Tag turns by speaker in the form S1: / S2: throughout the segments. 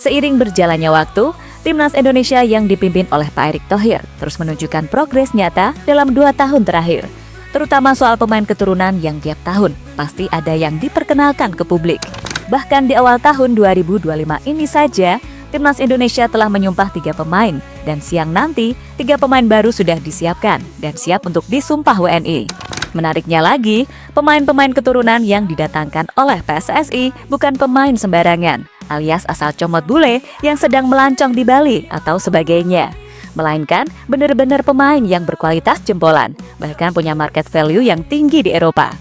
S1: Seiring berjalannya waktu, Timnas Indonesia yang dipimpin oleh Pak Erick Thohir terus menunjukkan progres nyata dalam 2 tahun terakhir. Terutama soal pemain keturunan yang tiap tahun pasti ada yang diperkenalkan ke publik. Bahkan di awal tahun 2025 ini saja, Timnas Indonesia telah menyumpah 3 pemain, dan siang nanti 3 pemain baru sudah disiapkan dan siap untuk disumpah WNI. Menariknya lagi, pemain-pemain keturunan yang didatangkan oleh PSSI bukan pemain sembarangan, alias asal comot bule yang sedang melancong di Bali atau sebagainya. Melainkan benar-benar pemain yang berkualitas jempolan, bahkan punya market value yang tinggi di Eropa.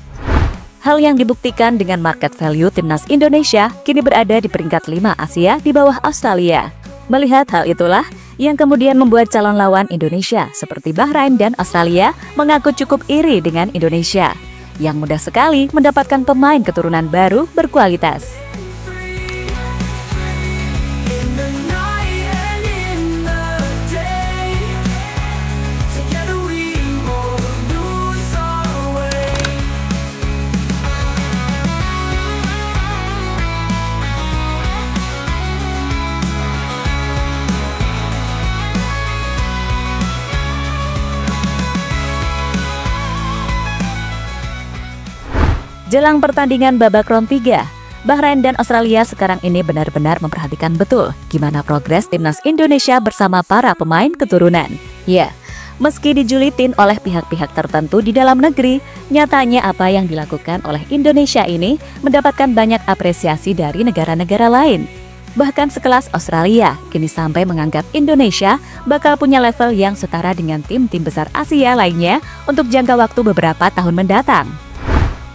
S1: Hal yang dibuktikan dengan market value Timnas Indonesia kini berada di peringkat 5 Asia di bawah Australia. Melihat hal itulah yang kemudian membuat calon lawan Indonesia seperti Bahrain dan Australia mengaku cukup iri dengan Indonesia, yang mudah sekali mendapatkan pemain keturunan baru berkualitas. Jelang pertandingan babak round 3, Bahrain dan Australia sekarang ini benar-benar memperhatikan betul gimana progres Timnas Indonesia bersama para pemain keturunan. Ya, meski dijulitin oleh pihak-pihak tertentu di dalam negeri, nyatanya apa yang dilakukan oleh Indonesia ini mendapatkan banyak apresiasi dari negara-negara lain. Bahkan sekelas Australia kini sampai menganggap Indonesia bakal punya level yang setara dengan tim-tim besar Asia lainnya untuk jangka waktu beberapa tahun mendatang.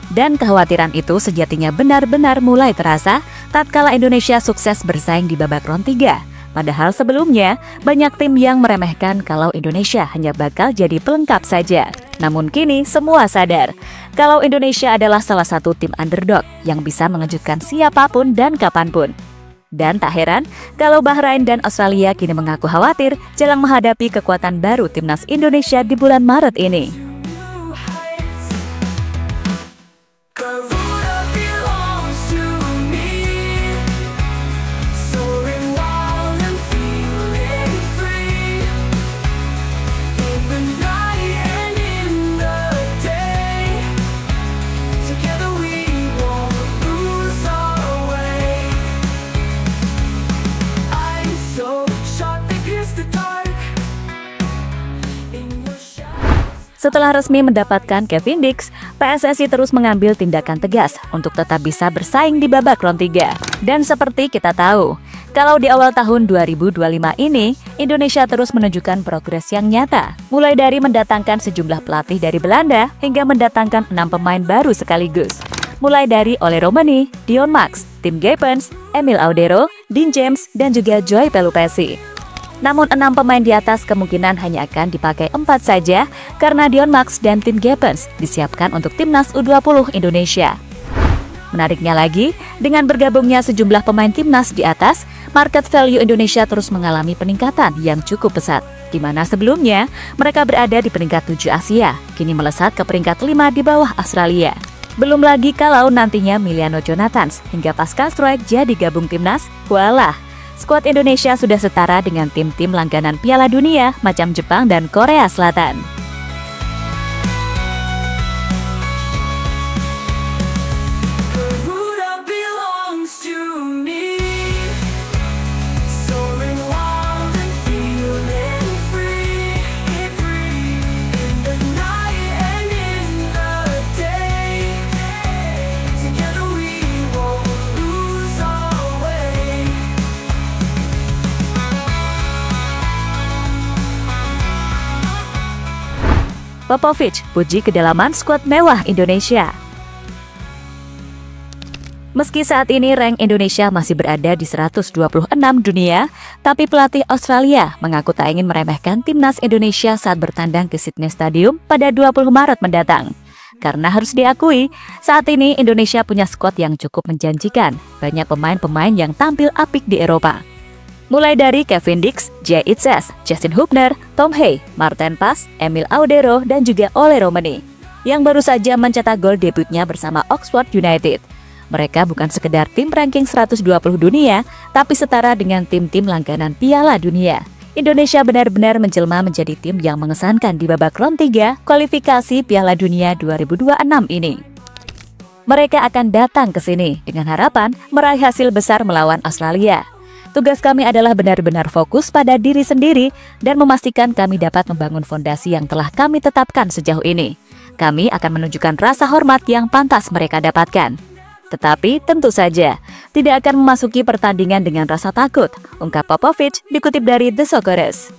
S1: Dan kekhawatiran itu sejatinya benar-benar mulai terasa tatkala Indonesia sukses bersaing di babak round 3. Padahal sebelumnya banyak tim yang meremehkan kalau Indonesia hanya bakal jadi pelengkap saja. Namun kini semua sadar kalau Indonesia adalah salah satu tim underdog yang bisa mengejutkan siapapun dan kapanpun. Dan tak heran kalau Bahrain dan Australia kini mengaku khawatir jelang menghadapi kekuatan baru Timnas Indonesia di bulan Maret ini. Setelah resmi mendapatkan Kevin Dix, PSSI terus mengambil tindakan tegas untuk tetap bisa bersaing di babak round 3. Dan seperti kita tahu, kalau di awal tahun 2025 ini, Indonesia terus menunjukkan progres yang nyata. Mulai dari mendatangkan sejumlah pelatih dari Belanda hingga mendatangkan 6 pemain baru sekaligus. Mulai dari Ole Romani, Dion Max, Tim Geppens, Emil Audero, Dean James, dan juga Joy Pelupesi. Namun 6 pemain di atas kemungkinan hanya akan dipakai 4 saja karena Dion Max dan Tim Geppens disiapkan untuk Timnas U20 Indonesia. Menariknya lagi, dengan bergabungnya sejumlah pemain Timnas di atas, market value Indonesia terus mengalami peningkatan yang cukup pesat. Di mana sebelumnya mereka berada di peringkat 7 Asia, kini melesat ke peringkat 5 di bawah Australia. Belum lagi kalau nantinya Miliano Jonathans hingga Pascal Struijk jadi gabung Timnas, walah. Skuad Indonesia sudah setara dengan tim-tim langganan Piala Dunia macam Jepang dan Korea Selatan. Popovic puji kedalaman skuad mewah Indonesia. Meski saat ini rank Indonesia masih berada di 126 dunia, tapi pelatih Australia mengaku tak ingin meremehkan Timnas Indonesia saat bertandang ke Sydney Stadium pada 20 Maret mendatang. Karena harus diakui, saat ini Indonesia punya skuad yang cukup menjanjikan, banyak pemain-pemain yang tampil apik di Eropa. Mulai dari Kevin Dix, Jay Itzes, Justin Hubner, Tom Hay, Martin Paes, Emil Audero, dan juga Ole Romani, yang baru saja mencetak gol debutnya bersama Oxford United. Mereka bukan sekedar tim ranking 120 dunia, tapi setara dengan tim-tim langganan Piala Dunia. Indonesia benar-benar menjelma menjadi tim yang mengesankan di babak round 3 kualifikasi Piala Dunia 2026 ini. Mereka akan datang ke sini dengan harapan meraih hasil besar melawan Australia. Tugas kami adalah benar-benar fokus pada diri sendiri dan memastikan kami dapat membangun fondasi yang telah kami tetapkan sejauh ini. Kami akan menunjukkan rasa hormat yang pantas mereka dapatkan. Tetapi tentu saja tidak akan memasuki pertandingan dengan rasa takut, ungkap Popovich dikutip dari The Socceroos.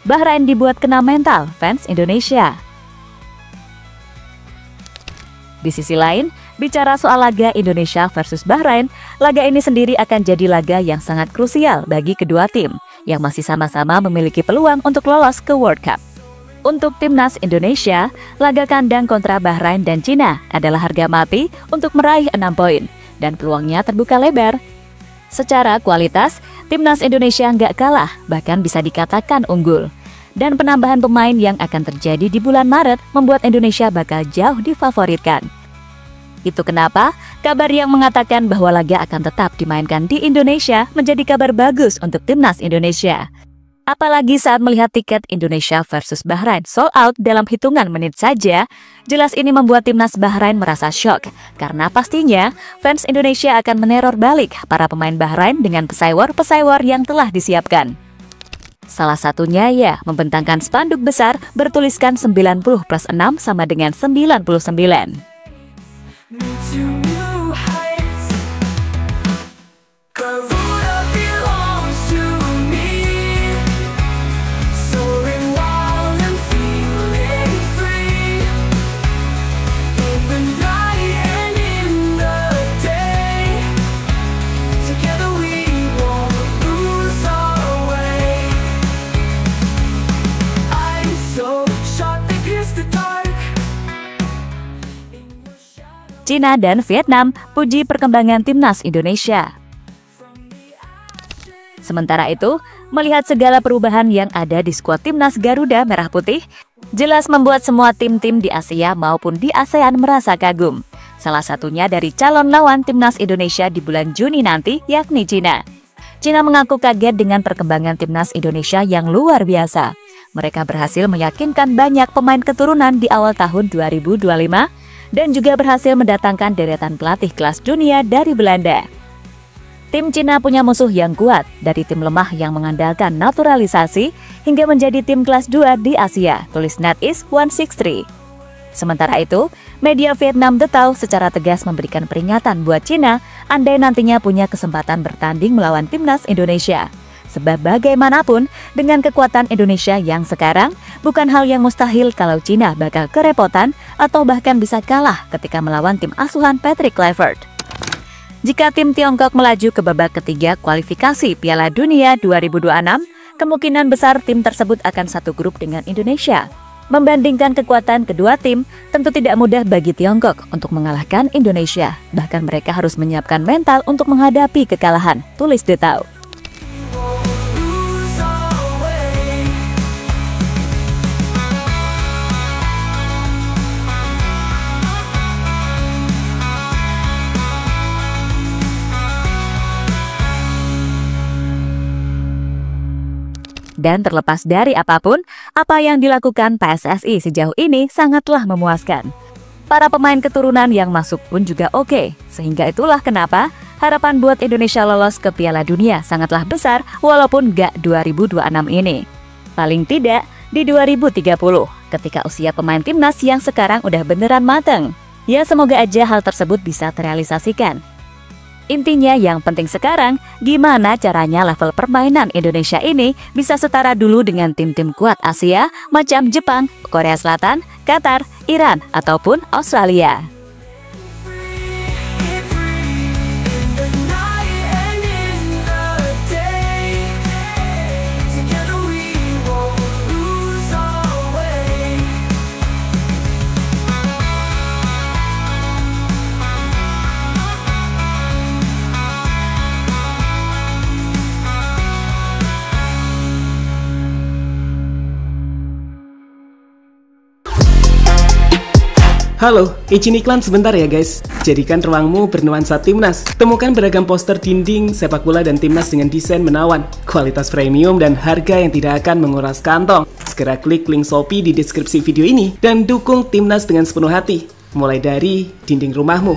S1: Bahrain dibuat kena mental fans Indonesia. Di sisi lain, bicara soal laga Indonesia versus Bahrain, laga ini sendiri akan jadi laga yang sangat krusial bagi kedua tim yang masih sama-sama memiliki peluang untuk lolos ke World Cup. Untuk timnas Indonesia, laga kandang kontra Bahrain dan Cina adalah harga mati untuk meraih 6 poin dan peluangnya terbuka lebar. Secara kualitas, timnas Indonesia nggak kalah, bahkan bisa dikatakan unggul. Dan penambahan pemain yang akan terjadi di bulan Maret membuat Indonesia bakal jauh difavoritkan. Itu kenapa kabar yang mengatakan bahwa laga akan tetap dimainkan di Indonesia menjadi kabar bagus untuk timnas Indonesia. Apalagi saat melihat tiket Indonesia versus Bahrain sold out dalam hitungan menit saja, jelas ini membuat timnas Bahrain merasa shock karena pastinya fans Indonesia akan meneror balik para pemain Bahrain dengan pesawor-pesawor yang telah disiapkan. Salah satunya ya membentangkan spanduk besar bertuliskan 90+6 sama dengan 99. Cina dan Vietnam puji perkembangan timnas Indonesia. Sementara itu, melihat segala perubahan yang ada di skuad timnas Garuda Merah Putih, jelas membuat semua tim-tim di Asia maupun di ASEAN merasa kagum. Salah satunya dari calon lawan timnas Indonesia di bulan Juni nanti, yakni Cina. Cina mengaku kaget dengan perkembangan timnas Indonesia yang luar biasa. Mereka berhasil meyakinkan banyak pemain keturunan di awal tahun 2025, dan juga berhasil mendatangkan deretan pelatih kelas dunia dari Belanda. Tim Cina punya musuh yang kuat, dari tim lemah yang mengandalkan naturalisasi hingga menjadi tim kelas 2 di Asia, tulis NetEase 163. Sementara itu, media Vietnam The Tao secara tegas memberikan peringatan buat Cina andai nantinya punya kesempatan bertanding melawan timnas Indonesia. Sebab bagaimanapun, dengan kekuatan Indonesia yang sekarang, bukan hal yang mustahil kalau Cina bakal kerepotan atau bahkan bisa kalah ketika melawan tim asuhan Patrick Kluivert. Jika tim Tiongkok melaju ke babak ketiga kualifikasi Piala Dunia 2026, kemungkinan besar tim tersebut akan satu grup dengan Indonesia. Membandingkan kekuatan kedua tim, tentu tidak mudah bagi Tiongkok untuk mengalahkan Indonesia. Bahkan mereka harus menyiapkan mental untuk menghadapi kekalahan, tulis The Tao. Dan terlepas dari apapun, apa yang dilakukan PSSI sejauh ini sangatlah memuaskan. Para pemain keturunan yang masuk pun juga oke, sehingga itulah kenapa harapan buat Indonesia lolos ke Piala Dunia sangatlah besar walaupun gak 2026 ini. Paling tidak di 2030, ketika usia pemain timnas yang sekarang udah beneran mateng. Ya semoga aja hal tersebut bisa terrealisasikan. Intinya yang penting sekarang, gimana caranya level permainan Indonesia ini bisa setara dulu dengan tim-tim kuat Asia macam Jepang, Korea Selatan, Qatar, Iran, ataupun Australia.
S2: Halo, izin iklan sebentar ya guys. Jadikan ruangmu bernuansa timnas. Temukan beragam poster dinding, sepak bola dan timnas dengan desain menawan, kualitas premium dan harga yang tidak akan menguras kantong. Segera klik link Shopee di deskripsi video ini dan dukung timnas dengan sepenuh hati. Mulai dari dinding rumahmu.